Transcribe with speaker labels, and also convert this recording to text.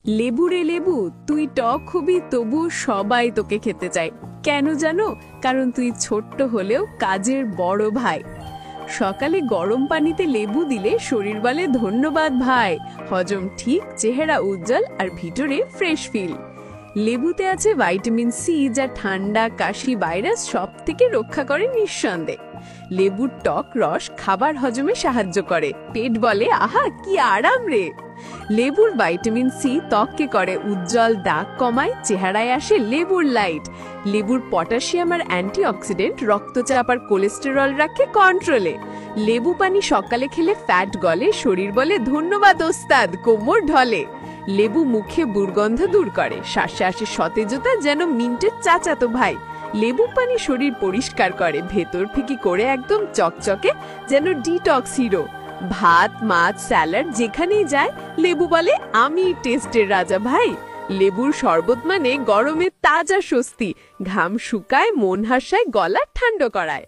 Speaker 1: লেবু রে লেবু, তুই টক হবি তবু সবাই তোকে খেতে চায়। কেন জানো? কারণ তুই ছোট্ট হলেও কাজের বড় ভাই। সকালে গরম পানিতে লেবু দিলে শরীর বলে ধন্যবাদ ভাই, হজম ঠিক, চেহারা উজ্জ্বল আর ভিতরে ফ্রেশ ফিল। লেবুতে আছে ভাইটামিন সি, যা ঠান্ডা, কাশি, ভাইরাস সব থেকে রক্ষা করে নিঃসন্দেহে। লেবুর টক রস খাবার হজমে সাহায্য করে, পেট বলে আহা কি আরাম রে। লেবুর ভাইটামিন সি ত্বককে করে উজ্জ্বল, দাগ কমায়, চেহারায় আসে লেবুর লাইট। লেবুর পটাশিয়াম আর অ্যান্টিঅক্সিডেন্ট রক্তচাপ আর কোলেস্টেরল রাখে কন্ট্রোলে। লেবু পানি সকালে খেলে ফ্যাট গলে, শরীর বলে ধন্যবাদ ওস্তাদ, কোমর ঢলে। লেবু মুখে দুর্গন্ধ দূর করে, শ্বাসে আসে সতেজতা, যেন মিন্টের চাচাতো ভাই। লেবু পানি শরীর পরিষ্কার করে, ভেতর থেকে করে একদম চকচকে, যেন ডিটক্স হিরো। ভাত, মাছ, স্যালাড যেখানেই যায় লেবু বলে আমি টেস্টের রাজা ভাই। লেবুর শরবত মানে গরমে তাজা স্বস্তি, ঘাম শুকায়, মন হাসায়, গলা ঠান্ডা করায়।